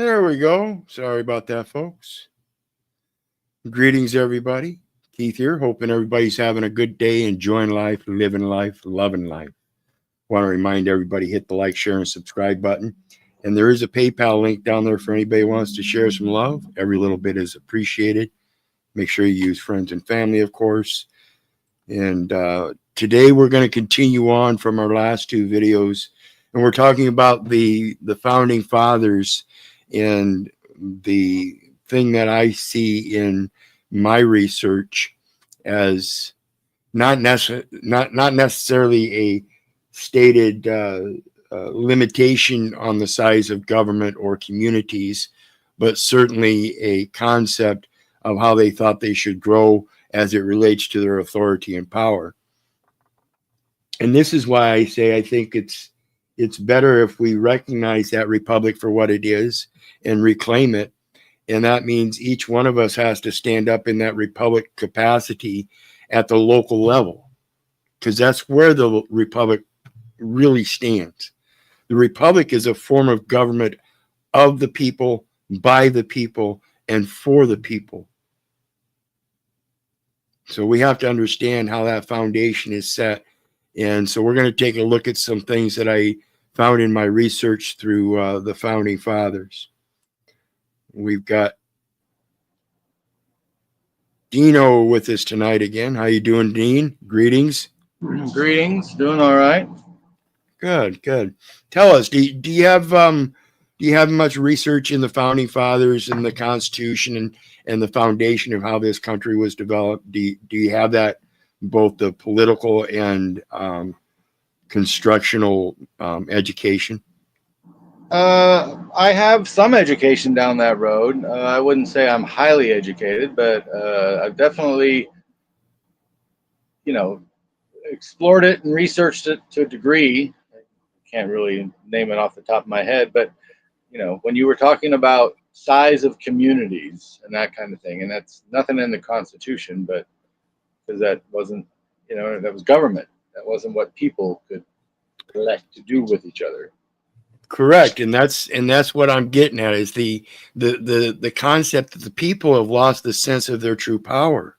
There we go. Sorry about that, folks. Greetings, everybody. Keith here, hoping everybody's having a good day, enjoying life, living life, loving life. Want to remind everybody, hit the like, share, and subscribe button. And there is a PayPal link down there for anybody who wants to share some love. Every little bit is appreciated. Make sure you use friends and family, of course. And today we're going to continue on from our last two videos. And we're talking about the founding fathers and the thing that I see in my research as not necessarily a stated limitation on the size of government or communities, but certainly a concept of how they thought they should grow as it relates to their authority and power. And this is why I say I think it's better if we recognize that republic for what it is and reclaim it. And that means each one of us has to stand up in that republic capacity at the local level, because that's where the republic really stands. The republic is a form of government of the people, by the people, and for the people. So we have to understand how that foundation is set. And so we're going to take a look at some things that I found in my research through the founding fathers. We've got Dino with us tonight again. How you doing, Dean? Greetings. Greetings. Doing all right. Good, good. Tell us, do you have much research in the founding fathers and the Constitution and the foundation of how this country was developed? Do you have that, both the political and constructional education? I have some education down that road. I wouldn't say I'm highly educated, but I've definitely, explored it and researched it to a degree. I can't really name it off the top of my head, but when you were talking about size of communities and that kind of thing, and that's nothing in the Constitution, but because that wasn't, that was government. That wasn't what people could elect to do with each other. Correct, and that's what I'm getting at, is the concept that the people have lost the sense of their true power.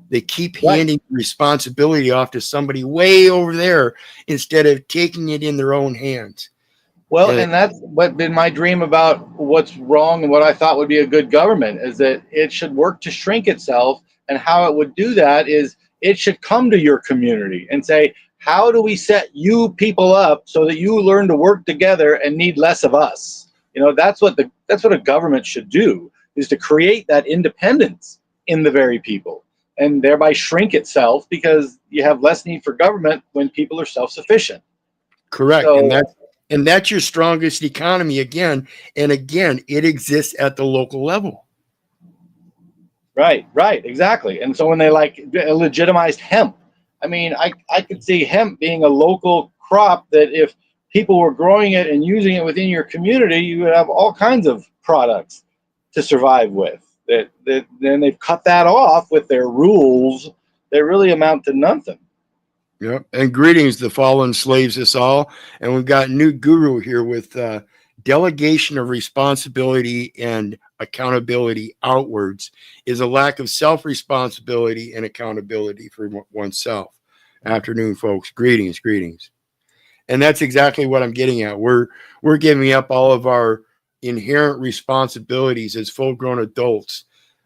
They keep handing responsibility off to somebody way over there instead of taking it in their own hands. Well, and that's what been my dream about what's wrong and what I thought would be a good government, is that it should work to shrink itself, and how it would do that is it should come to your community and say, how do we set you people up so that you learn to work together and need less of us? That's what a government should do, is to create that independence in the very people and thereby shrink itself, because you have less need for government when people are self-sufficient. Correct. So, and that's your strongest economy again. And again, it exists at the local level. Right, exactly. And so when they legitimized hemp, I mean, I could see hemp being a local crop that if people were growing it and using it within your community, you would have all kinds of products to survive with. Then they've cut that off with their rules that really amount to nothing. Yep. And greetings, the fallen slaves, us all. And we've got new guru here with delegation of responsibility and accountability outwards is a lack of self-responsibility and accountability for oneself. Afternoon, folks. Greetings. And that's exactly what I'm getting at. We're giving up all of our inherent responsibilities as full-grown adults,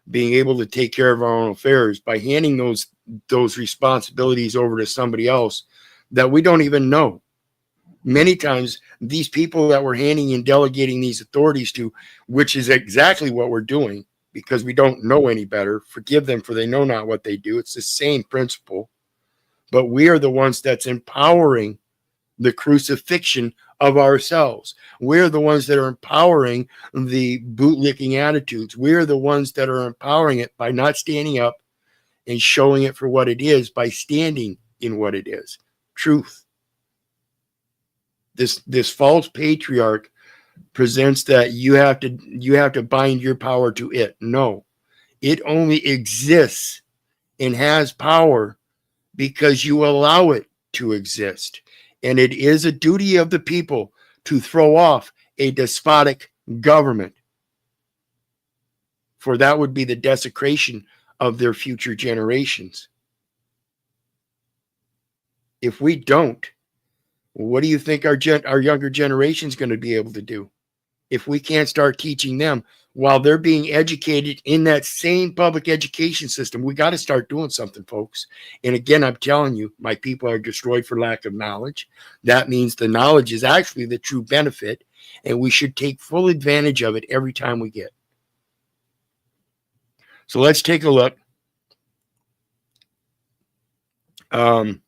being able to take care of our own affairs by handing those responsibilities over to somebody else that we don't even know. Many times, these people that we're handing and delegating these authorities to, which is exactly what we're doing because we don't know any better, forgive them for they know not what they do. It's the same principle, but we are the ones that's empowering the crucifixion of ourselves. We're the ones that are empowering the bootlicking attitudes. We're the ones that are empowering it by not standing up and showing it for what it is, by standing in what it is, truth. This false patriarch presents that you have to bind your power to it. No, it only exists and has power because you allow it to exist. And it is a duty of the people to throw off a despotic government, for that would be the desecration of their future generations. If we don't, what do you think our younger generation is going to be able to do? If we can't start teaching them while they're being educated in that same public education system, we got to start doing something, folks. And again, I'm telling you, my people are destroyed for lack of knowledge. That means the knowledge is actually the true benefit, and we should take full advantage of it every time we get. So let's take a look. And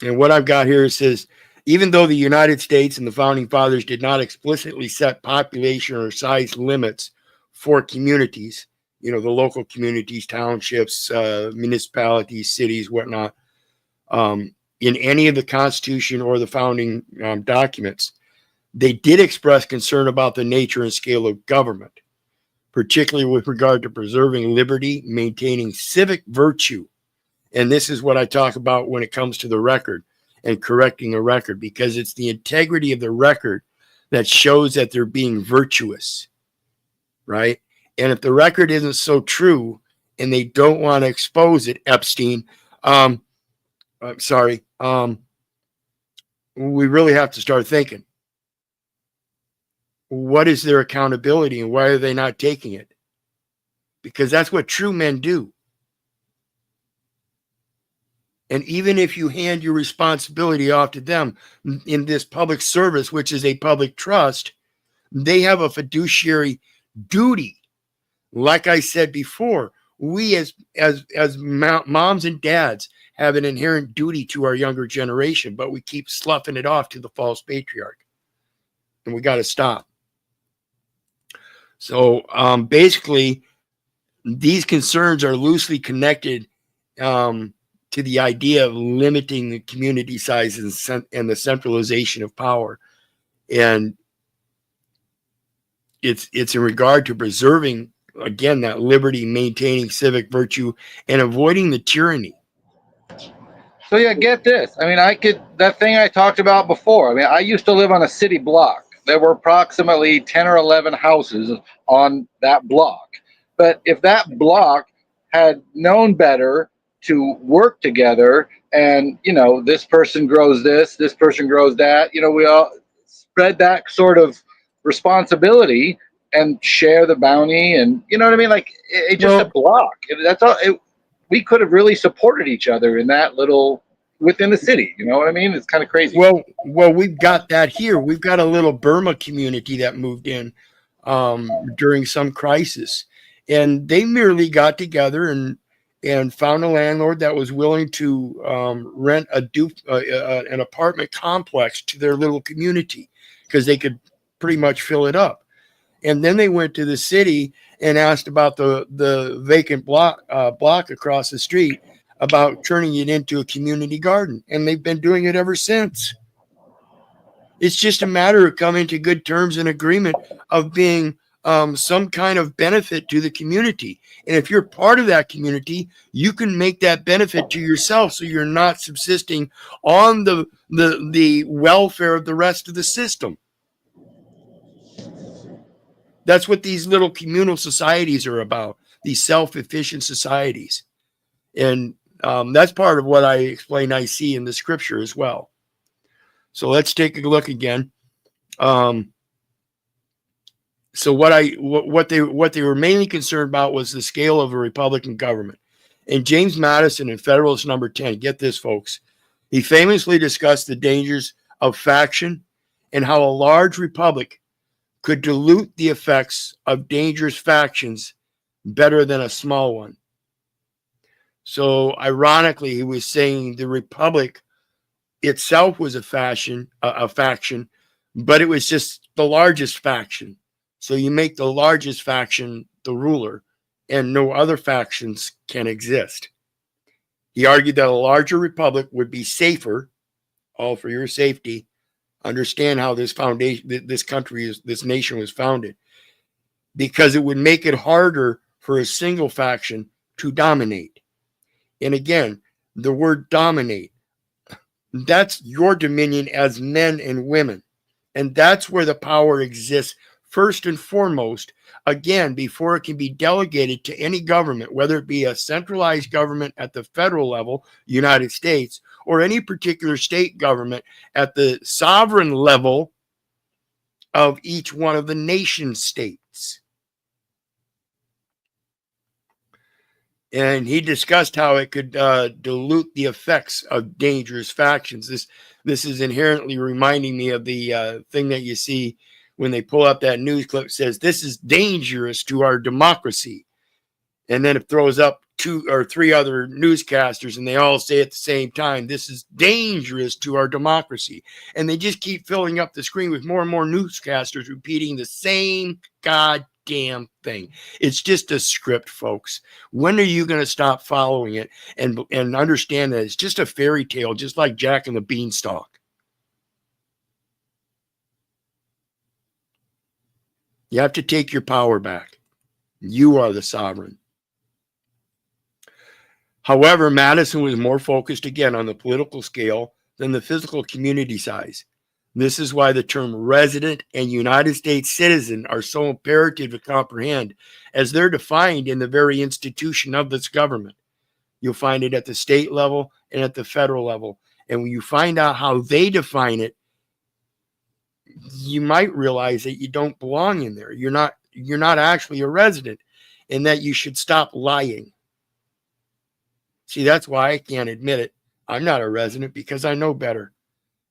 what I've got here says, even though the United States and the founding fathers did not explicitly set population or size limits for communities, the local communities, townships, municipalities, cities, whatnot, in any of the Constitution or the founding documents, they did express concern about the nature and scale of government, particularly with regard to preserving liberty, maintaining civic virtue. And this is what I talk about when it comes to the record and correcting a record, because it's the integrity of the record that shows that they're being virtuous, right? And if the record isn't so true and they don't want to expose it, Epstein, I'm sorry, we really have to start thinking, what is their accountability and why are they not taking it? Because that's what true men do. And even if you hand your responsibility off to them in this public service, which is a public trust, they have a fiduciary duty. Like I said before, we as moms and dads have an inherent duty to our younger generation, but we keep sloughing it off to the false patriarch. And we got to stop. So basically, these concerns are loosely connected to the idea of limiting the community size and the centralization of power. And it's in regard to preserving, again, that liberty, maintaining civic virtue, and avoiding the tyranny. So yeah, get this. I mean, that thing I talked about before. I mean, I used to live on a city block. There were approximately 10 or 11 houses on that block. But if that block had known better to work together and, this person grows this person grows that, we all spread that sort of responsibility and share the bounty, and you know what I mean? Like it just a block. That's all. We could have really supported each other in that little within the city. You know what I mean? It's kind of crazy. Well, we've got that here. We've got a little Burma community that moved in during some crisis, and they merely got together and found a landlord that was willing to rent an apartment complex to their little community because they could pretty much fill it up. And then they went to the city and asked about the vacant block across the street about turning it into a community garden. And they've been doing it ever since. It's just a matter of coming to good terms and agreement of being some kind of benefit to the community. And if you're part of that community, you can make that benefit to yourself so you're not subsisting on the welfare of the rest of the system. That's what these little communal societies are about, these self-efficient societies. And that's part of what I see in the scripture as well. So let's take a look again. So what they were mainly concerned about was the scale of a Republican government. And James Madison in Federalist Number 10, get this, folks, he famously discussed the dangers of faction and how a large republic could dilute the effects of dangerous factions better than a small one. So ironically, he was saying the republic itself was a faction, but it was just the largest faction. So you make the largest faction the ruler, and no other factions can exist. He argued that a larger republic would be safer, all for your safety. Understand how this nation was founded, because it would make it harder for a single faction to dominate. And again, the word dominate, that's your dominion as men and women. And that's where the power exists first and foremost, again, before it can be delegated to any government, whether it be a centralized government at the federal level, United States, or any particular state government at the sovereign level of each one of the nation states. And he discussed how it could dilute the effects of dangerous factions. This is inherently reminding me of the thing that you see when they pull up that news clip, says this is dangerous to our democracy. And then it throws up 2 or 3 other newscasters and they all say at the same time, this is dangerous to our democracy. And they just keep filling up the screen with more and more newscasters repeating the same goddamn thing. It's just a script, folks. When are you going to stop following it and understand that it's just a fairy tale, just like Jack and the Beanstalk? You have to take your power back. You are the sovereign. However, Madison was more focused again on the political scale than the physical community size. This is why the term resident and United States citizen are so imperative to comprehend, as they're defined in the very institution of this government. You'll find it at the state level and at the federal level. And when you find out how they define it, you might realize that you don't belong in there. You're not actually a resident, and that you should stop lying. See, that's why I can't admit it. I'm not a resident, because I know better.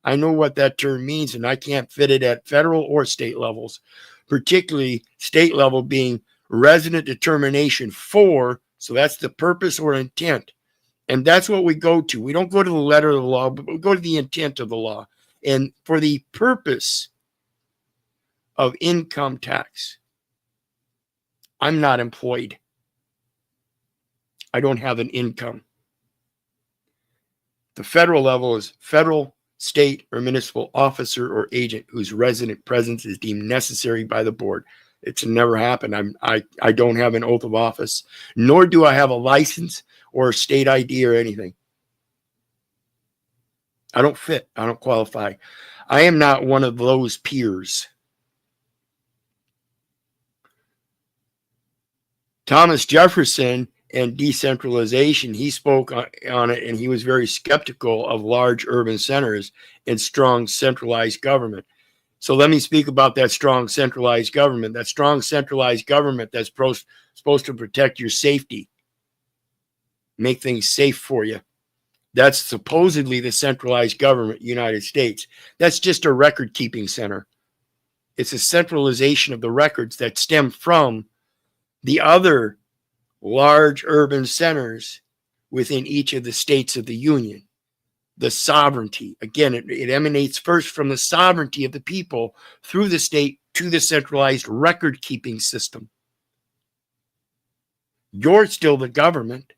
I know what that term means, and I can't fit it at federal or state levels, particularly state level being resident determination for, so that's the purpose or intent. And that's what we go to. We don't go to the letter of the law, but we go to the intent of the law. And for the purpose of income tax, I'm not employed. I don't have an income. The federal level is federal, state, or municipal officer or agent whose resident presence is deemed necessary by the board. It's never happened. I don't have an oath of office, nor do I have a license or a state ID or anything. I don't fit. I don't qualify. I am not one of those peers. Thomas Jefferson and decentralization, he spoke on it, and he was very skeptical of large urban centers and strong centralized government. So let me speak about that strong centralized government. That strong centralized government that's supposed to protect your safety, make things safe for you. That's supposedly the centralized government, United States. That's just a record-keeping center. It's a centralization of the records that stem from the other large urban centers within each of the states of the Union. The sovereignty, again, it emanates first from the sovereignty of the people through the state to the centralized record-keeping system. You're still the government.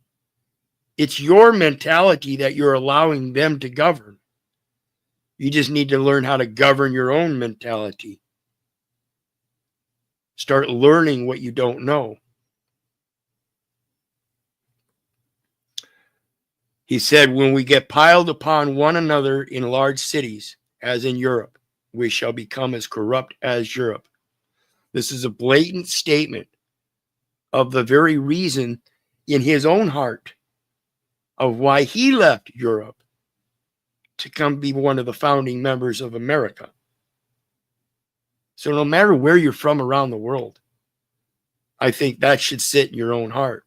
It's your mentality that you're allowing them to govern. You just need to learn how to govern your own mentality. Start learning what you don't know. He said, when we get piled upon one another in large cities, as in Europe, we shall become as corrupt as Europe. This is a blatant statement of the very reason in his own heart of why he left Europe to come be one of the founding members of America. So no matter where you're from around the world, I think that should sit in your own heart.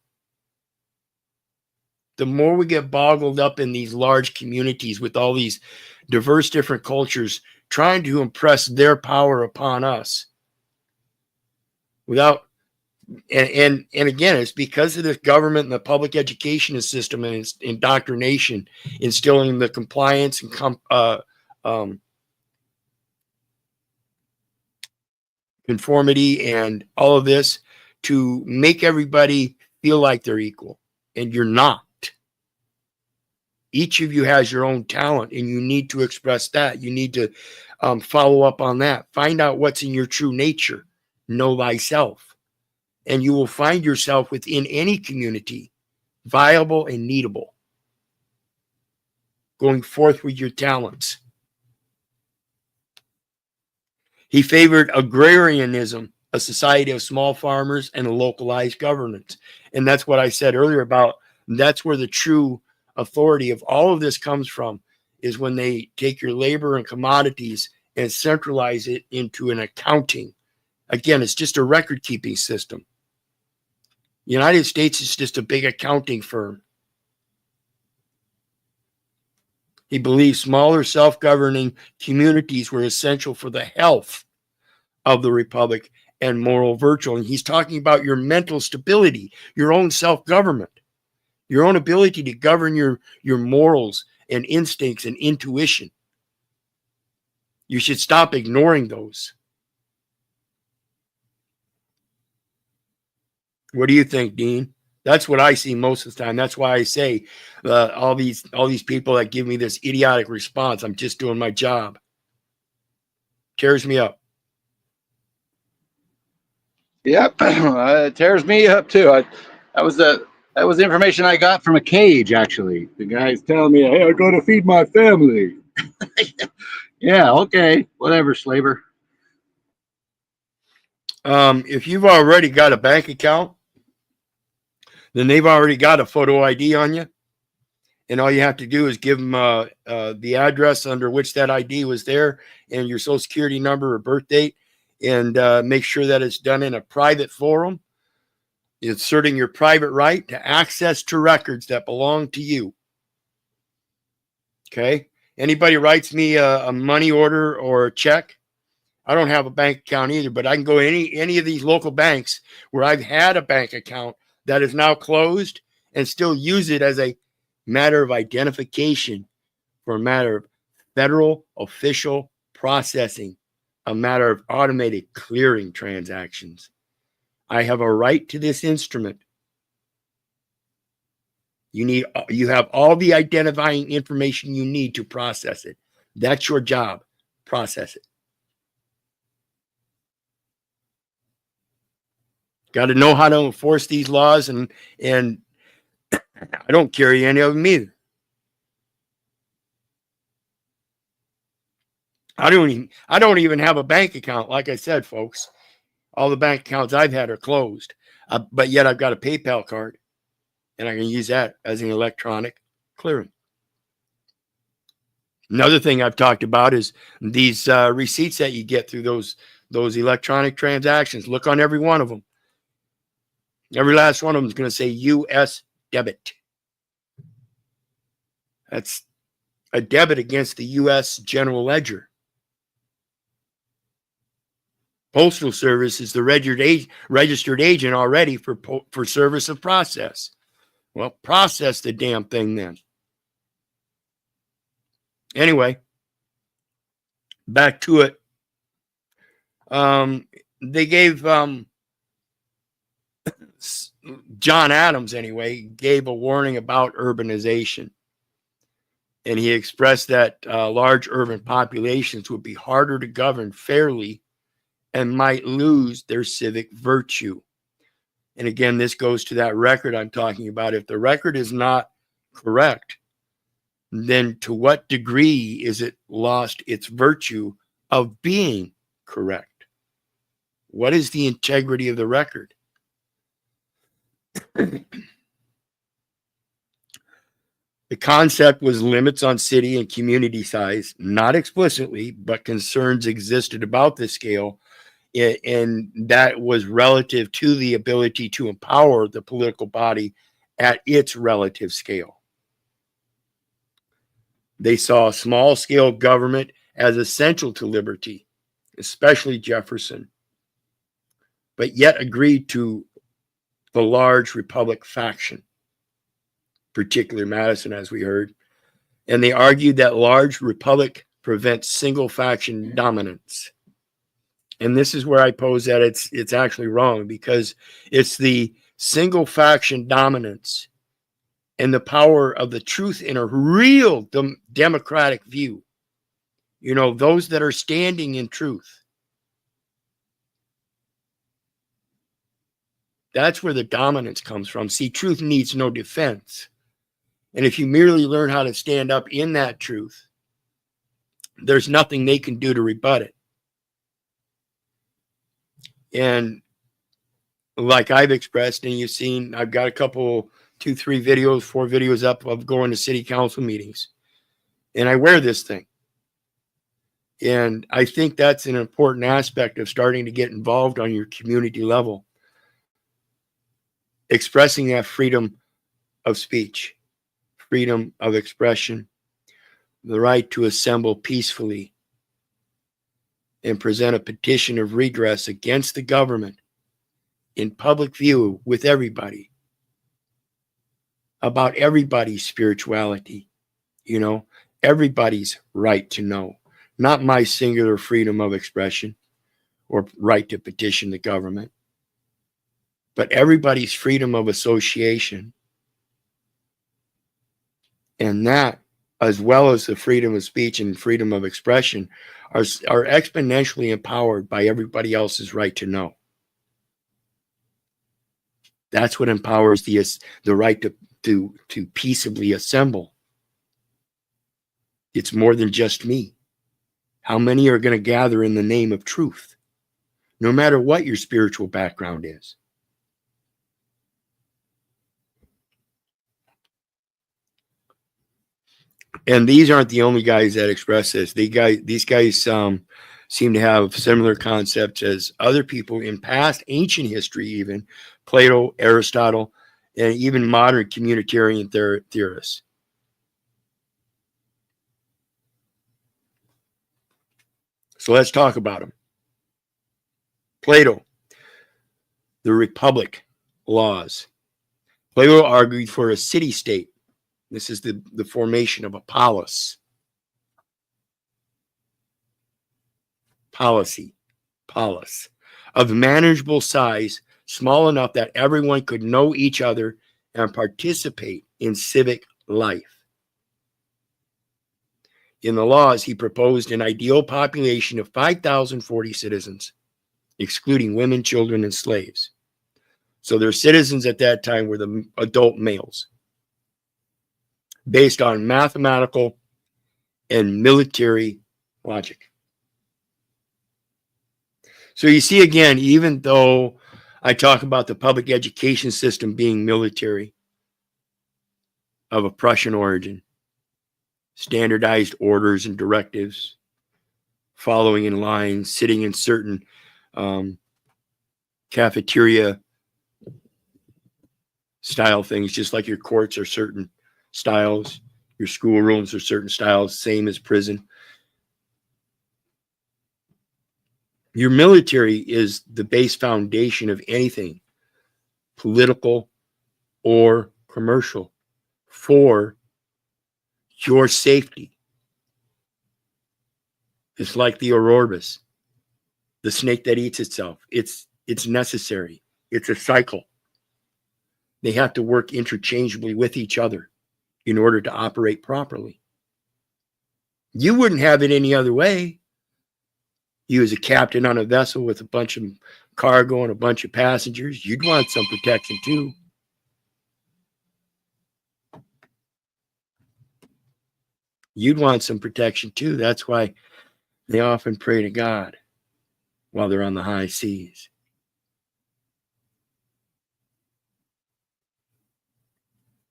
The more we get boggled up in these large communities with all these diverse different cultures trying to impress their power upon us without, and again, it's because of the government and the public education system and its indoctrination, instilling the compliance and conformity and all of this to make everybody feel like they're equal, and you're not. Each of you has your own talent, and you need to express that. You need to follow up on that. Find out what's in your true nature. Know thyself. And you will find yourself within any community, viable and needable, going forth with your talents. He favored agrarianism, a society of small farmers and a localized government. And that's what I said earlier about that's where the true authority of all of this comes from, is when they take your labor and commodities and centralize it into an accounting. Again, it's just a record keeping system. The United States is just a big accounting firm. He believes smaller self-governing communities were essential for the health of the republic and moral virtue. And he's talking about your mental stability, your own self-government, your own ability to govern your morals and instincts and intuition. You should stop ignoring those. What do you think, Dean? That's what I see most of the time. That's why I say all these people that give me this idiotic response, I'm just doing my job. Tears me up. Yep, it tears me up too. That was the information I got from a cage. Actually, the guy's telling me, "Hey, I got to feed my family." Yeah, okay, whatever, slaver. If you've already got a bank account, then they've already got a photo ID on you. And all you have to do is give them the address under which that ID was there and your social security number or birth date, and make sure that it's done in a private forum, asserting your private right to access to records that belong to you. Okay? Anybody writes me a money order or a check, I don't have a bank account either, but I can go any of these local banks where I've had a bank account that is now closed and still use it as a matter of identification for a matter of federal official processing, a matter of automated clearing transactions. I have a right to this instrument. You have all the identifying information you need to process it. That's your job. Process it. Got to know how to enforce these laws, and I don't carry any of them either. I don't even have a bank account. Like I said, folks, all the bank accounts I've had are closed, but yet I've got a PayPal card, and I can use that as an electronic clearing. Another thing I've talked about is these receipts that you get through those electronic transactions. Look on every one of them. Every last one of them is going to say U.S. debit. That's a debit against the U.S. General Ledger. Postal Service is the registered agent already for service of process. Well, process the damn thing then. Anyway, back to it. They gave John Adams, anyway, gave a warning about urbanization. And he expressed that large urban populations would be harder to govern fairly and might lose their civic virtue. And again, this goes to that record I'm talking about. If the record is not correct, then to what degree is it lost its virtue of being correct? What is the integrity of the record? The concept was limits on city and community size, not explicitly, but concerns existed about this scale, and that was relative to the ability to empower the political body at its relative scale. They saw small-scale government as essential to liberty, especially Jefferson, but yet agreed to the large republic faction, particularly Madison, as we heard. And they argued that large republic prevents single faction dominance. And this is where I pose that it's actually wrong, because it's the single faction dominance and the power of the truth in a real democratic view. You know, those that are standing in truth. That's where the dominance comes from. See, truth needs no defense. And if you merely learn how to stand up in that truth, there's nothing they can do to rebut it. And like I've expressed, and you've seen, I've got a couple, 2, 3 videos, 4 videos up of going to city council meetings. And I wear this thing. And I think that's an important aspect of starting to get involved on your community level. Expressing that freedom of speech, freedom of expression, the right to assemble peacefully and present a petition of redress against the government in public view with everybody about everybody's spirituality, you know, everybody's right to know, not my singular freedom of expression or right to petition the government, but everybody's freedom of association. And that, as well as the freedom of speech and freedom of expression, are exponentially empowered by everybody else's right to know. That's what empowers the right to peaceably assemble. It's more than just me. How many are going to gather in the name of truth, no matter what your spiritual background is? And these aren't the only guys that express this. These guys seem to have similar concepts as other people in past ancient history, even Plato, Aristotle, and even modern communitarian theorists. So let's talk about them. Plato, the Republic laws. Plato argued for a city-state. This is the formation of a polis. Policy, polis, of manageable size, small enough that everyone could know each other and participate in civic life. In the laws, he proposed an ideal population of 5,040 citizens, excluding women, children, and slaves. So their citizens at that time were the adult males, based on mathematical and military logic. So you see, again, even though I talk about the public education system being military of a Prussian origin, standardized orders and directives, following in line, sitting in certain cafeteria style things, just like your courts are certain styles, your schoolrooms are certain styles, same as prison. Your military is the base foundation of anything, political or commercial, for your safety. It's like the Ouroboros, the snake that eats itself. It's necessary. It's a cycle. They have to work interchangeably with each other in order to operate properly. You wouldn't have it any other way. You as a captain on a vessel with a bunch of cargo and a bunch of passengers, you'd want some protection too. You'd want some protection too. That's why they often pray to God while they're on the high seas.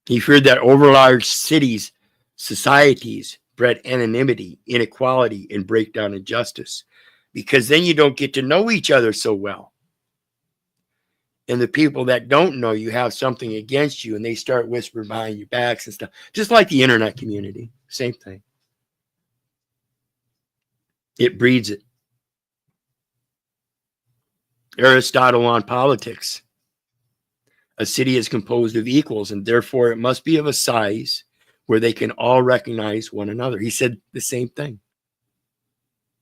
He feared that overlarge cities, societies bred anonymity, inequality, and breakdown in justice, because then you don't get to know each other so well. And the people that don't know you have something against you, and they start whispering behind your backs and stuff, just like the internet community. Same thing. It breeds it. Aristotle on politics. A city is composed of equals, and therefore it must be of a size where they can all recognize one another. He said the same thing.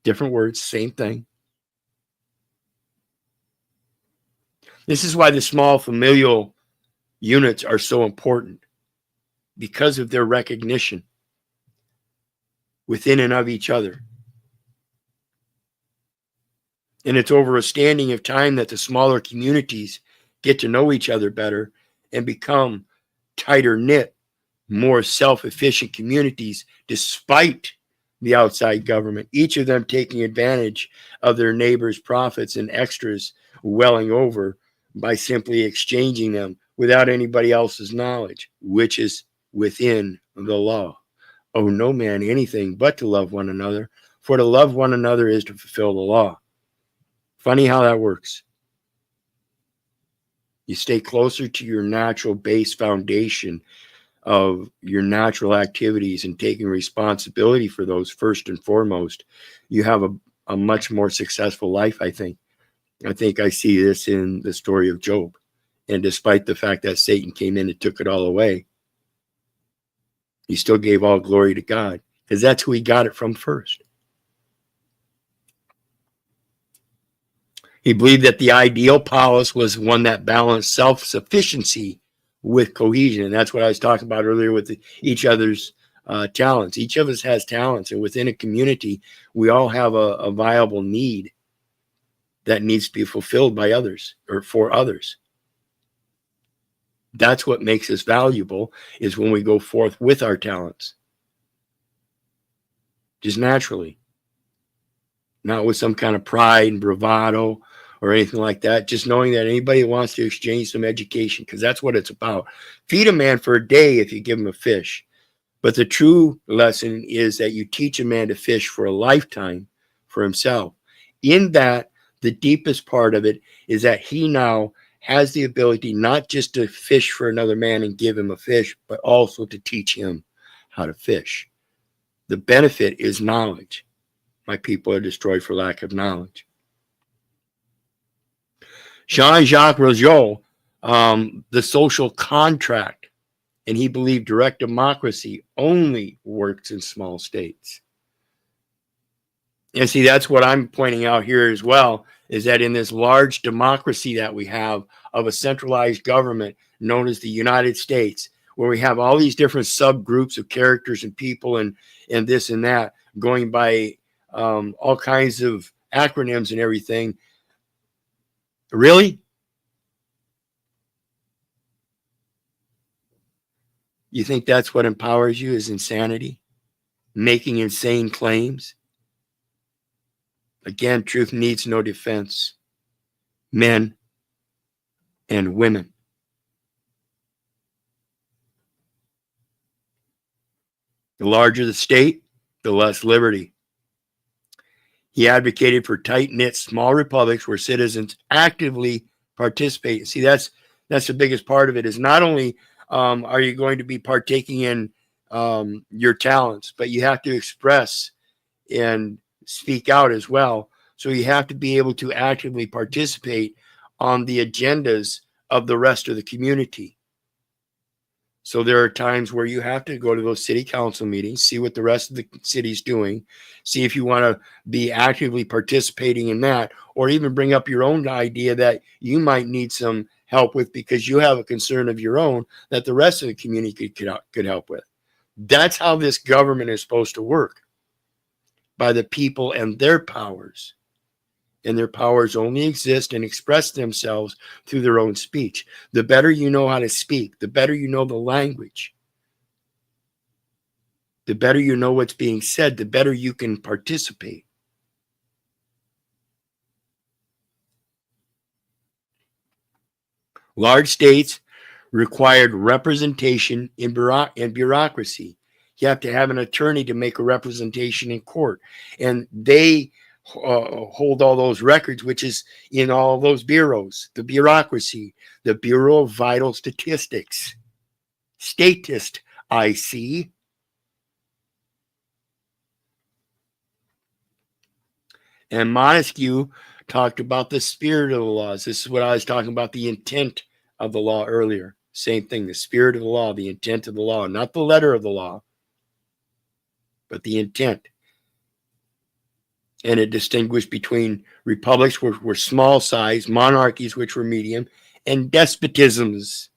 Different words, same thing. This is why the small familial units are so important, because of their recognition within and of each other. And it's over a standing of time that the smaller communities get to know each other better and become tighter knit, more self-efficient communities, despite the outside government, each of them taking advantage of their neighbors' profits and extras welling over by simply exchanging them without anybody else's knowledge, which is within the law. Owe no man anything but to love one another, for to love one another is to fulfill the law. Funny how that works. You stay closer to your natural base foundation of your natural activities and taking responsibility for those first and foremost. You have a much more successful life, I think. I think I see this in the story of Job. And despite the fact that Satan came in and took it all away, he still gave all glory to God, because that's who he got it from first. He believed that the ideal polis was one that balanced self-sufficiency with cohesion. And that's what I was talking about earlier with each other's talents. Each of us has talents. And within a community, we all have a viable need that needs to be fulfilled by others or for others. That's what makes us valuable, is when we go forth with our talents. Just naturally. Not with some kind of pride and bravado or anything like that. Just knowing that anybody wants to exchange some education, because that's what it's about. Feed a man for a day if you give him a fish. But the true lesson is that you teach a man to fish for a lifetime for himself. In that, the deepest part of it is that he now has the ability not just to fish for another man and give him a fish, but also to teach him how to fish. The benefit is knowledge. My people are destroyed for lack of knowledge. Jean-Jacques Rousseau, the social contract, and he believed direct democracy only works in small states. And see, that's what I'm pointing out here as well, is that in this large democracy that we have of a centralized government known as the United States, where we have all these different subgroups of characters and people and this and that, going by all kinds of acronyms and everything. Really? You think that's what empowers you, is insanity? Making insane claims? Again, truth needs no defense. Men and women. The larger the state, the less liberty. He advocated for tight-knit small republics where citizens actively participate. See, that's the biggest part of it, is not only are you going to be partaking in your talents, but you have to express and speak out as well. So you have to be able to actively participate on the agendas of the rest of the community. So there are times where you have to go to those city council meetings, see what the rest of the city's doing, see if you want to be actively participating in that, or even bring up your own idea that you might need some help with because you have a concern of your own that the rest of the community could help with. That's how this government is supposed to work, by the people and their powers. And their powers only exist and express themselves through their own speech. The better you know how to speak, the better you know the language, the better you know what's being said, the better you can participate. Large states required representation in bureaucracy. You have to have an attorney to make a representation in court. And they hold all those records, which is in all those bureaus, the bureaucracy, the Bureau of Vital Statistics, statist, I see. And Montesquieu talked about the spirit of the laws. This is what I was talking about, the intent of the law earlier. Same thing, the spirit of the law, the intent of the law, not the letter of the law, but the intent. And it distinguished between republics, which were small size, monarchies, which were medium, and despotisms.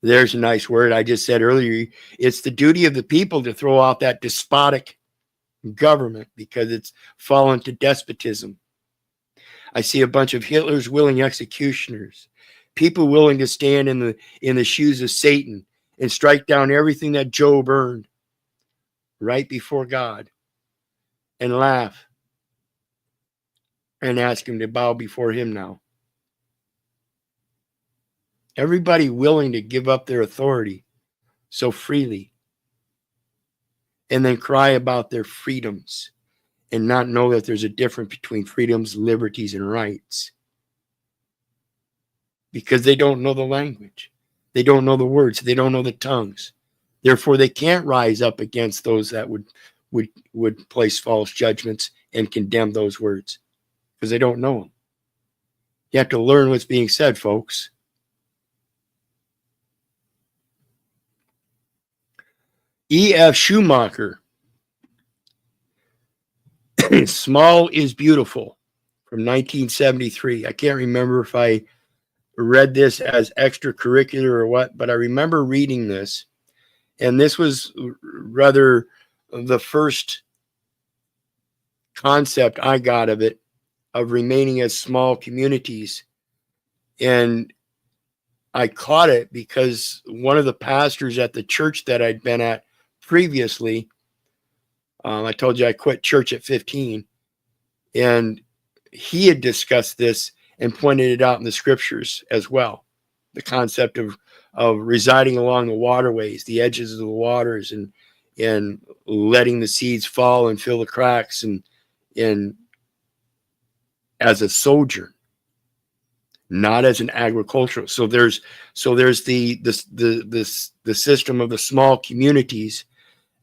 There's a nice word I just said earlier. It's the duty of the people to throw out that despotic government because it's fallen to despotism. I see a bunch of Hitler's willing executioners, people willing to stand in the shoes of Satan and strike down everything that Job earned. right before God and laugh and ask him to bow before him now. Everybody willing to give up their authority so freely and then cry about their freedoms and not know that there's a difference between freedoms, liberties, and rights. Because they don't know the language. They don't know the words. They don't know the tongues. Therefore, they can't rise up against those that would place false judgments and condemn those words because they don't know them. You have to learn what's being said, folks. E.F. Schumacher, Small is Beautiful, from 1973. I can't remember if I read this as extracurricular or what, but I remember reading this. And this was rather the first concept I got of it, of remaining as small communities. And I caught it because one of the pastors at the church that I'd been at previously, I told you I quit church at 15, and he had discussed this and pointed it out in the scriptures as well. The concept of residing along the waterways, the edges of the waters, and letting the seeds fall and fill the cracks, and as a sojourn, not as an agricultural. So there's the system of the small communities,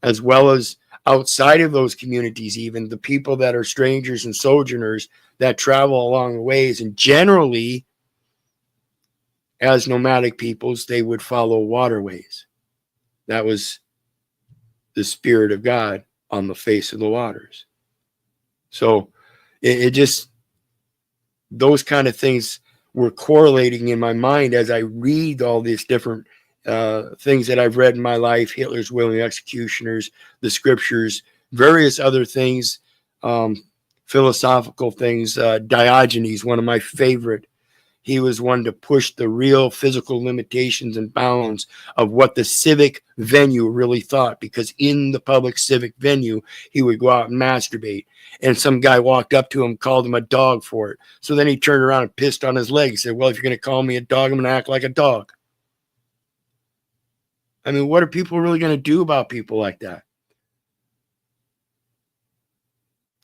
as well as outside of those communities, even the people that are strangers and sojourners that travel along the ways, and generally, as nomadic peoples, they would follow waterways. That was the Spirit of God on the face of the waters. So it just, those kind of things were correlating in my mind as I read all these different things that I've read in my life: Hitler's willing executioners, the scriptures, various other things, philosophical things. Diogenes, one of my favorite. He was one to push the real physical limitations and bounds of what the civic venue really thought, because in the public civic venue, he would go out and masturbate. And some guy walked up to him, called him a dog for it. So then he turned around and pissed on his leg. He said, well, if you're going to call me a dog, I'm going to act like a dog. I mean, what are people really going to do about people like that?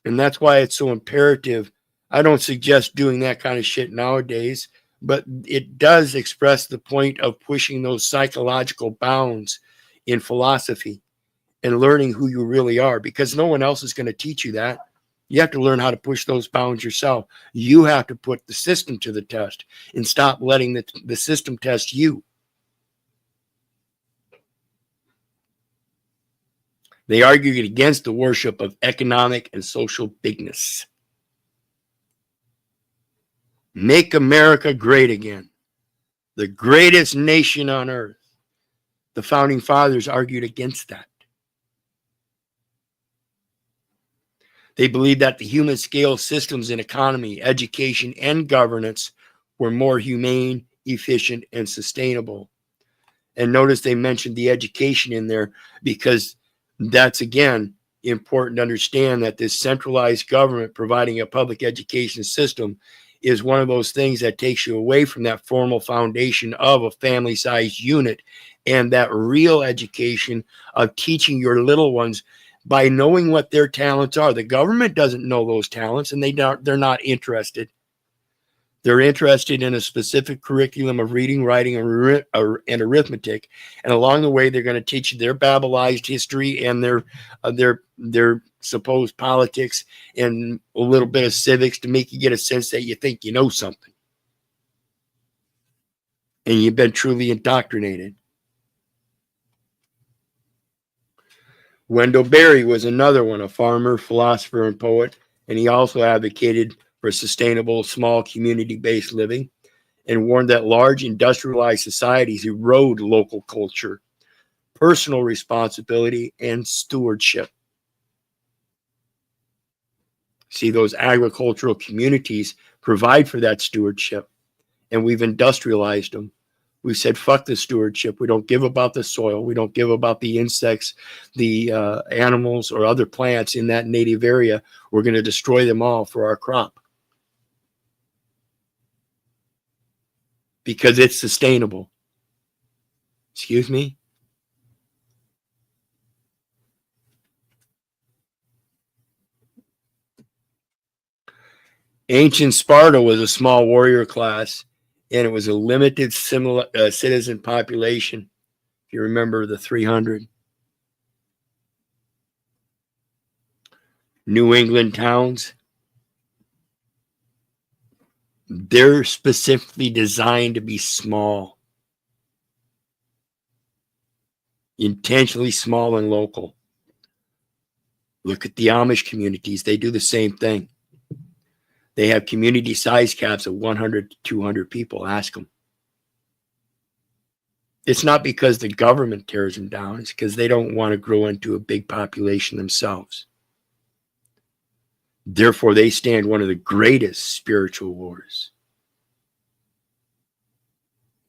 And that's why it's so imperative. I don't suggest doing that kind of shit nowadays, but it does express the point of pushing those psychological bounds in philosophy and learning who you really are, because no one else is going to teach you that. You have to learn how to push those bounds yourself. You have to put the system to the test and stop letting the system test you. They argued against the worship of economic and social bigness. Make America great again, the greatest nation on earth. The founding fathers argued against that. They believed that the human scale systems in economy, education, and governance were more humane, efficient, and sustainable. And notice they mentioned the education in there, because that's, again, important to understand that this centralized government providing a public education system is one of those things that takes you away from that formal foundation of a family-sized unit and that real education of teaching your little ones by knowing what their talents are. The government doesn't know those talents, and they're not interested. They're interested in a specific curriculum of reading, writing, and arithmetic, and along the way, they're going to teach you their Babylized history and their supposed politics and a little bit of civics to make you get a sense that you think you know something, and you've been truly indoctrinated. Wendell Berry was another one, a farmer, philosopher, and poet, and he also advocated for sustainable, small, community-based living and warned that large industrialized societies erode local culture, personal responsibility, and stewardship. See, those agricultural communities provide for that stewardship, and we've industrialized them. We said, fuck the stewardship. We don't give about the soil. We don't give about the insects, the animals, or other plants in that native area. We're going to destroy them all for our crop because it's sustainable. Excuse me? Ancient Sparta was a small warrior class, and it was a limited citizen population. If you remember the 300. New England towns, they're specifically designed to be small, intentionally small and local. Look at the Amish communities. They do the same thing. They have community size caps of 100 to 200 people. Ask them. It's not because the government tears them down. It's because they don't want to grow into a big population themselves. Therefore, they stand one of the greatest spiritual wars.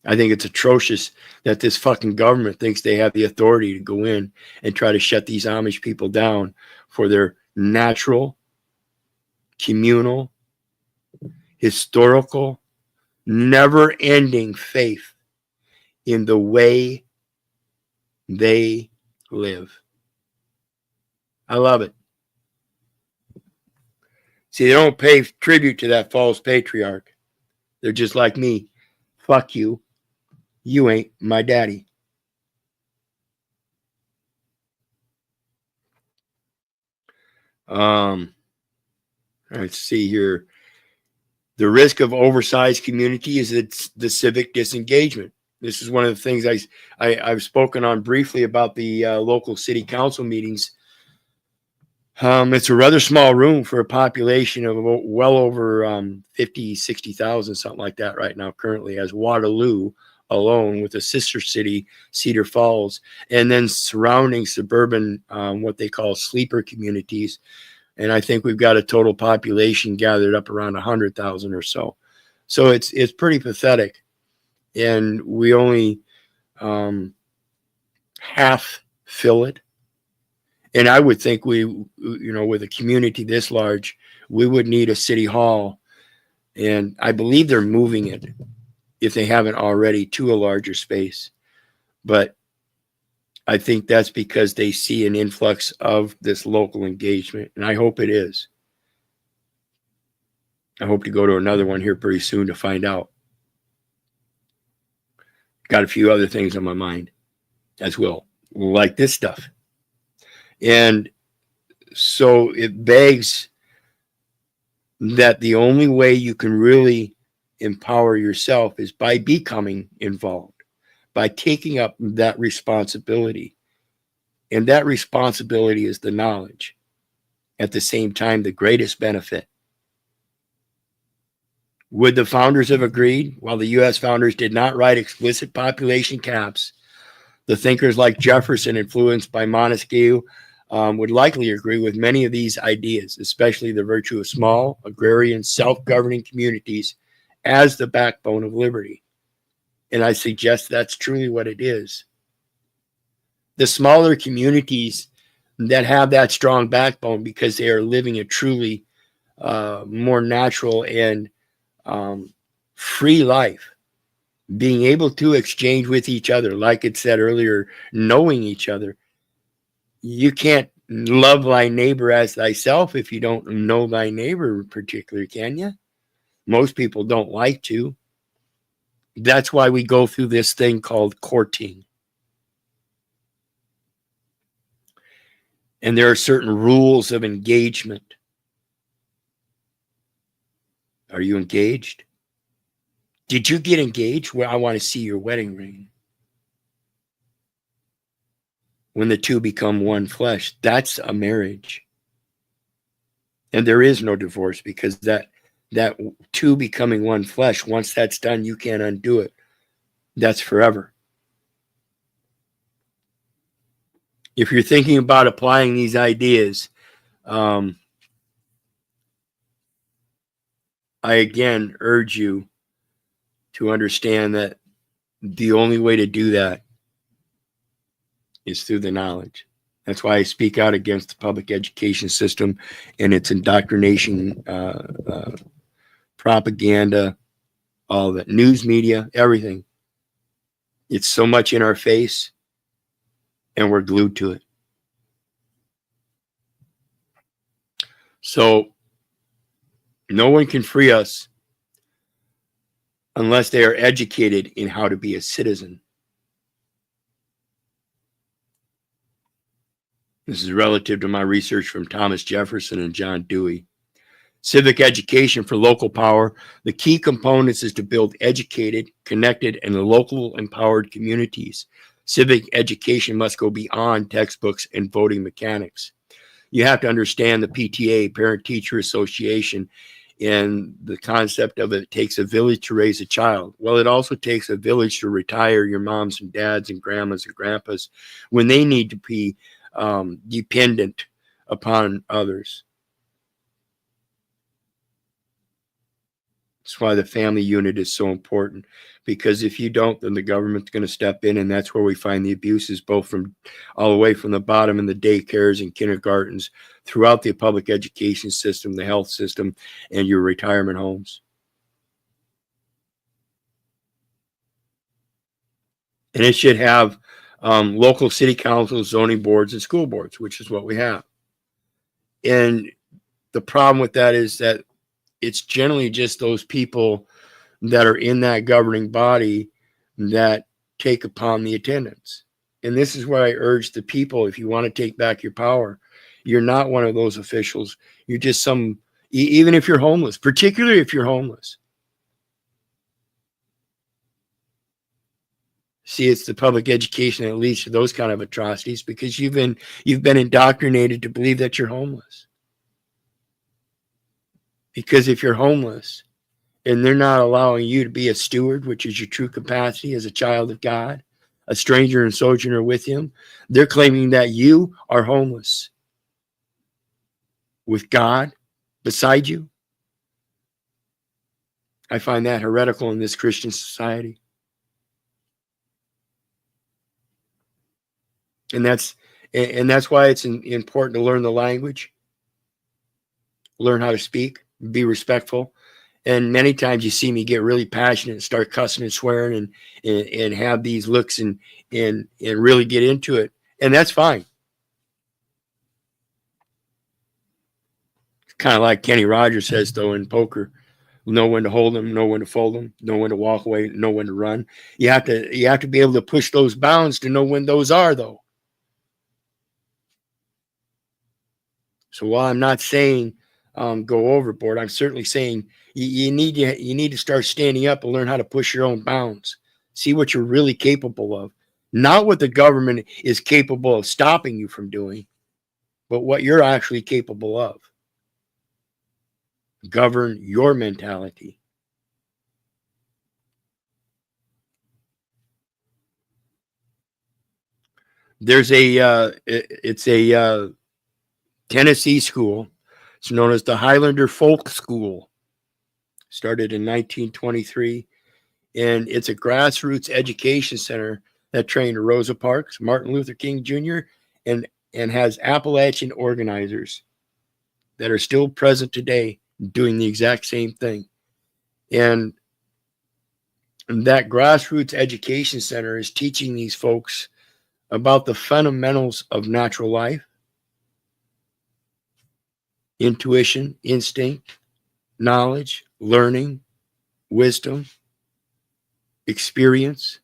I think it's atrocious that this fucking government thinks they have the authority to go in and try to shut these Amish people down for their natural, communal, historical, never-ending faith in the way they live. I love it. See, they don't pay tribute to that false patriarch. They're just like me. Fuck you. You ain't my daddy. Let's see here. The risk of oversized community is it's the civic disengagement. This is one of the things I've spoken on briefly about the local city council meetings. It's a rather small room for a population of well over 50, 60,000, something like that right now, currently, as Waterloo alone, with a sister city, Cedar Falls, and then surrounding suburban, what they call sleeper communities. And I think we've got a total population gathered up around 100,000 or so. So it's pretty pathetic. And we only half fill it. And I would think with a community this large, we would need a city hall. And I believe they're moving it, if they haven't already, to a larger space. But I think that's because they see an influx of this local engagement. And I hope it is. I hope to go to another one here pretty soon to find out. Got a few other things on my mind as well, like this stuff. And so it begs that the only way you can really empower yourself is by becoming involved, by taking up that responsibility. And that responsibility is the knowledge. At the same time, the greatest benefit. Would the founders have agreed? While the U.S. founders did not write explicit population caps, the thinkers like Jefferson, influenced by Montesquieu, would likely agree with many of these ideas, especially the virtue of small, agrarian, self-governing communities as the backbone of liberty. And I suggest that's truly what it is. The smaller communities that have that strong backbone because they are living a truly more natural and free life, being able to exchange with each other, like it said earlier, knowing each other. You can't love thy neighbor as thyself if you don't know thy neighbor in particular, can you? Most people don't like to. That's why we go through this thing called courting. And there are certain rules of engagement. Are you engaged? Did you get engaged? Well, I want to see your wedding ring. When the two become one flesh, that's a marriage. And there is no divorce because that two becoming one flesh, once that's done, you can't undo it. That's forever. If you're thinking about applying these ideas, I again urge you to understand that The only way to do that is through the knowledge. That's why I speak out against the public education system and its indoctrination, propaganda, all that, news media, everything. It's so much in our face, and we're glued to it. So no one can free us unless they are educated in how to be a citizen. This is relative to my research from Thomas Jefferson and John Dewey. Civic education for local power. The key components is to build educated, connected, and local empowered communities. Civic education must go beyond textbooks and voting mechanics. You have to understand the PTA, Parent Teacher Association, and the concept of it takes a village to raise a child. Well, it also takes a village to retire your moms and dads and grandmas and grandpas when they need to be dependent upon others. That's why the family unit is so important, because if you don't, then the government's going to step in, and that's where we find the abuses, both from all the way from the bottom in the daycares and kindergartens, throughout the public education system, the health system, and your retirement homes. And it should have local city councils, zoning boards, and school boards, which is what we have. And the problem with that is that it's generally just those people that are in that governing body that take upon the attendance. And this is where I urge the people, if you want to take back your power, you're not one of those officials. You're just some, even if you're homeless, particularly if you're homeless. See, it's the public education that leads to those kind of atrocities, because you've been indoctrinated to believe that you're homeless. Because if you're homeless and they're not allowing you to be a steward, which is your true capacity as a child of God, a stranger and sojourner with him, they're claiming that you are homeless with God beside you. I find that heretical in this Christian society. And that's why it's important to learn the language, learn how to speak, be respectful. And many times you see me get really passionate and start cussing and swearing and have these looks and really get into it. And that's fine. Kind of like Kenny Rogers says, though, in poker: know when to hold them, know when to fold them, know when to walk away, know when to run. You have to be able to push those bounds to know when those are, though. So while I'm not saying go overboard, I'm certainly saying you need to start standing up and learn how to push your own bounds. See what you're really capable of, not what the government is capable of stopping you from doing, but what you're actually capable of. Govern your mentality. There's it's a Tennessee school. It's known as the Highlander Folk School. Started in 1923, and it's a grassroots education center that trained Rosa Parks, Martin Luther King Jr., and has Appalachian organizers that are still present today doing the exact same thing. And that grassroots education center is teaching these folks about the fundamentals of natural life, intuition, instinct, knowledge, learning, wisdom, experience,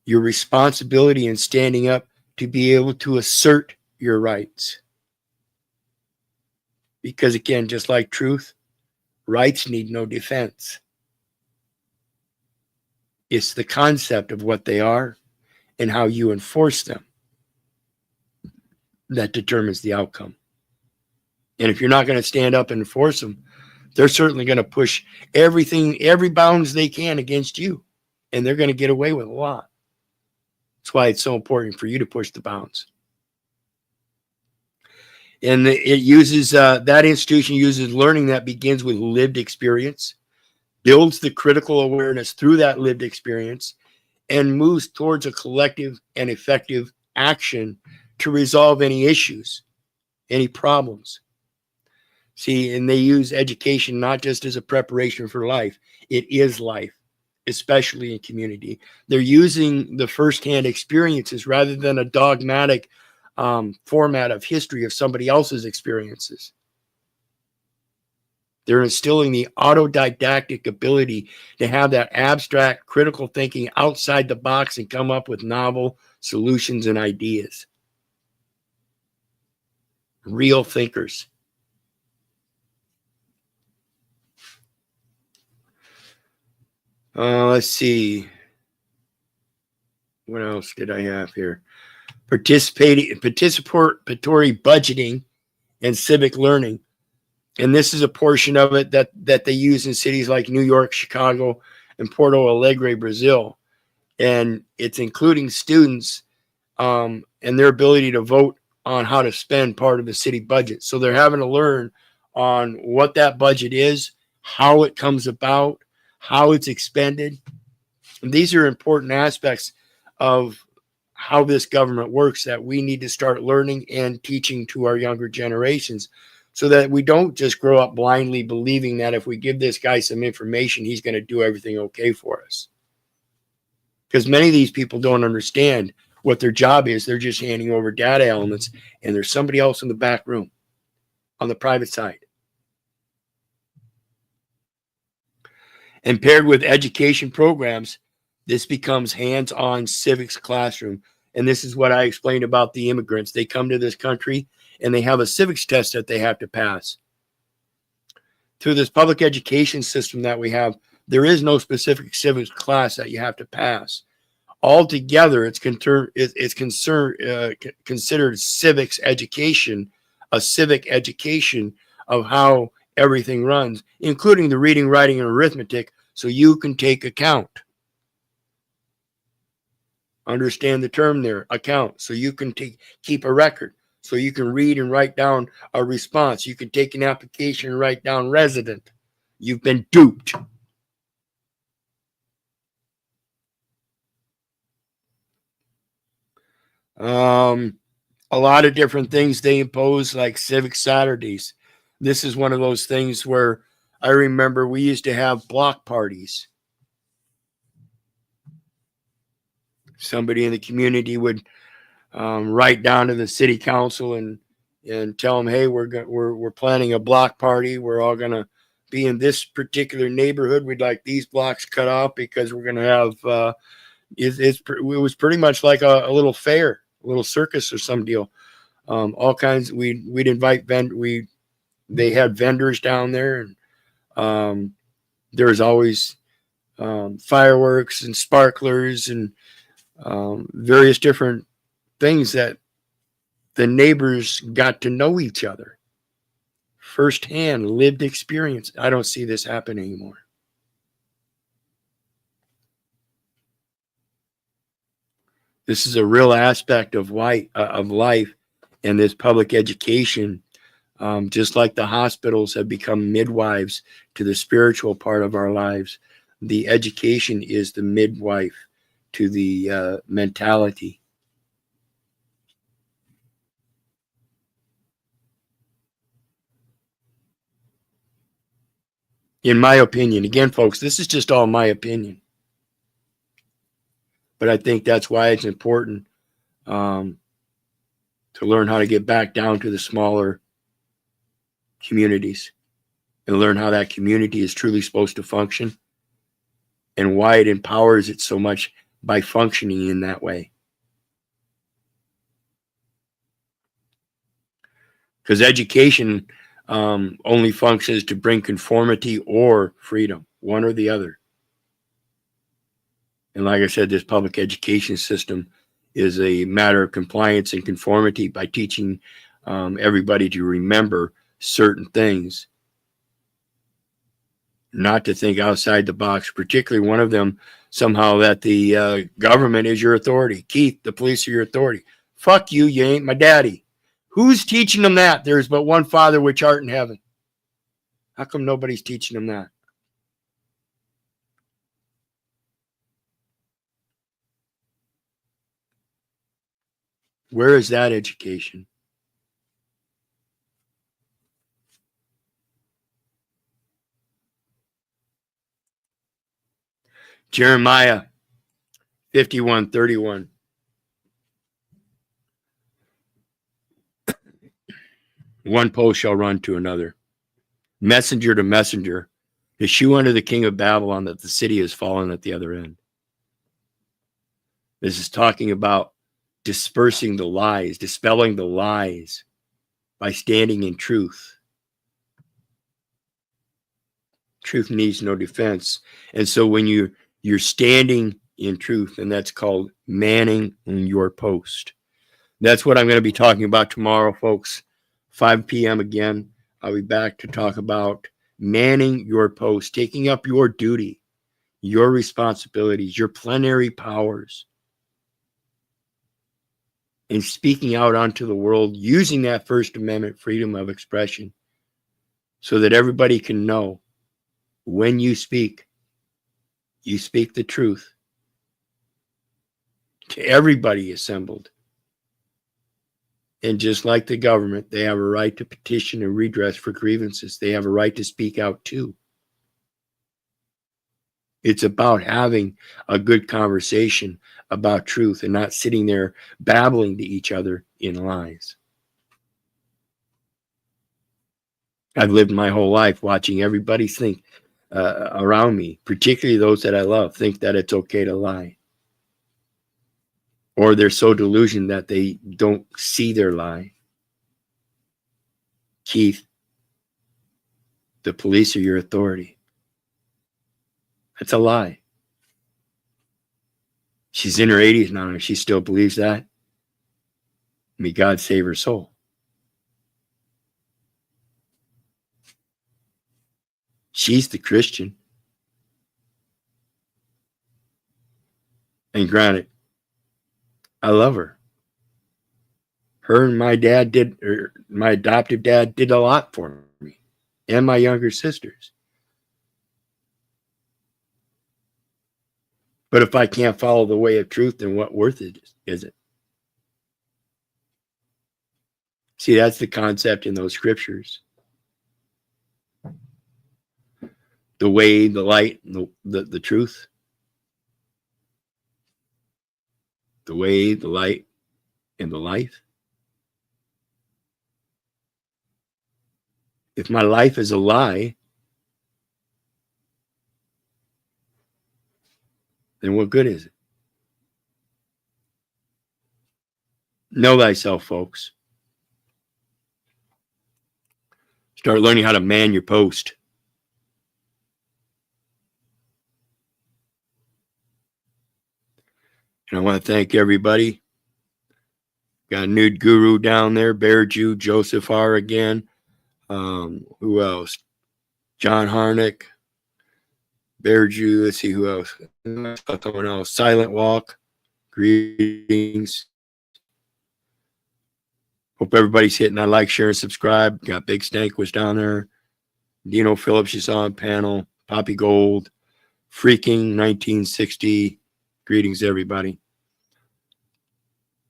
your responsibility in standing up to be able to assert your rights. Because again, just like truth, rights need no defense. It's the concept of what they are and how you enforce them that determines the outcome. And if you're not going to stand up and enforce them, they're certainly going to push every bounds they can against you. And they're going to get away with a lot. That's why it's so important for you to push the bounds. And it uses, that institution uses learning that begins with lived experience. builds the critical awareness through that lived experience, and moves towards a collective and effective action to resolve any issues, any problems. See, and they use education not just as a preparation for life, it is life, especially in community. They're using the firsthand experiences rather than a dogmatic format of history of somebody else's experiences. They're instilling the autodidactic ability to have that abstract critical thinking outside the box and come up with novel solutions and ideas. Real thinkers. Let's see. What else did I have here? Participatory budgeting and civic learning. And this is a portion of it that they use in cities like New York, Chicago, and Porto Alegre, Brazil. And it's including students and their ability to vote on how to spend part of the city budget. So they're having to learn on what that budget is, how it comes about, how it's expended. And these are important aspects of how this government works that we need to start learning and teaching to our younger generations, so that we don't just grow up blindly believing that if we give this guy some information, he's going to do everything okay for us. Because many of these people don't understand what their job is. They're just handing over data elements, and there's somebody else in the back room on the private side. And paired with education programs, this becomes hands-on civics classroom. And this is what I explained about the immigrants. They come to this country and they have a civics test that they have to pass. Through this public education system that we have, there is no specific civics class that you have to pass. Altogether, it's considered civics education, a civic education of how everything runs, including the reading, writing, and arithmetic, so you can take account. Understand the term there, account, so you can keep a record, so you can read and write down a response. You can take an application and write down resident. You've been duped. A lot of different things they impose, like civic Saturdays. This is one of those things where I remember we used to have block parties. Somebody in the community would write down to the city council and tell them, hey, we're planning a block party. We're all going to be in this particular neighborhood. We'd like these blocks cut off because we're going to have, it was pretty much like a little fair, a little circus or some deal. All kinds, we'd invite they had vendors down there, and there was always fireworks and sparklers and various different things that the neighbors got to know each other. Firsthand, lived experience. I don't see this happen anymore. This is a real aspect of life, and this public education. Just like the hospitals have become midwives to the spiritual part of our lives, the education is the midwife to the mentality. In my opinion, again, folks, this is just all my opinion. But I think that's why it's important to learn how to get back down to the smaller communities and learn how that community is truly supposed to function and why it empowers it so much by functioning in that way. Because education only functions to bring conformity or freedom, one or the other. And like I said, this public education system is a matter of compliance and conformity by teaching everybody to remember certain things, not to think outside the box, particularly one of them somehow that the government is your authority. Keith, the police are your authority. Fuck you, you ain't my daddy. Who's teaching them that? There's but one Father which art in heaven. How come nobody's teaching them that? Where is that education? Jeremiah 51:31. One post shall run to another, messenger to messenger, to shew unto the king of Babylon that the city has fallen at the other end. This is talking about dispersing the lies, dispelling the lies by standing in truth. Truth needs no defense. And so when you're standing in truth, and that's called manning your post. That's what I'm going to be talking about tomorrow, folks. 5 p.m. again. I'll be back to talk about manning your post, taking up your duty, your responsibilities, your plenary powers, and speaking out onto the world using that First Amendment freedom of expression so that everybody can know when you speak the truth to everybody assembled. And just like the government, they have a right to petition and redress for grievances. They have a right to speak out too. It's about having a good conversation about truth and not sitting there babbling to each other in lies. I've lived my whole life watching everybody think around me, particularly those that I love, think that it's okay to lie. Or they're so delusioned that they don't see their lie. Keith, the police are your authority. That's a lie. She's in her 80s now and she still believes that. May God save her soul. She's the Christian. And granted, I love her. Her and my dad my adoptive dad did a lot for me and my younger sisters. But if I can't follow the way of truth, then what worth is it? See, that's the concept in those scriptures. The way, the light, the truth. The way, the light, and the life. If my life is a lie, then what good is it? Know thyself, folks. Start learning how to man your post. And I want to thank everybody. Got a new guru down there, Bear Jew, Joseph R. again. Who else? John Harnick, Bear Jew. Let's see who else. Someone else. Silent Walk. Greetings. Hope everybody's hitting that like, share, and subscribe. Got Big Stank was down there. Dino Phillips, you saw on panel. Poppy Gold. Freaking 1960. Greetings, everybody.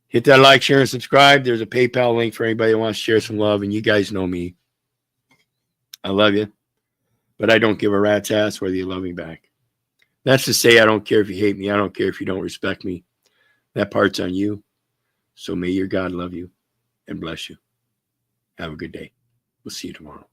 Hit that like, share, and subscribe. There's a PayPal link for anybody that wants to share some love. And you guys know me. I love you. But I don't give a rat's ass whether you love me back. That's to say I don't care if you hate me. I don't care if you don't respect me. That part's on you. So may your God love you and bless you. Have a good day. We'll see you tomorrow.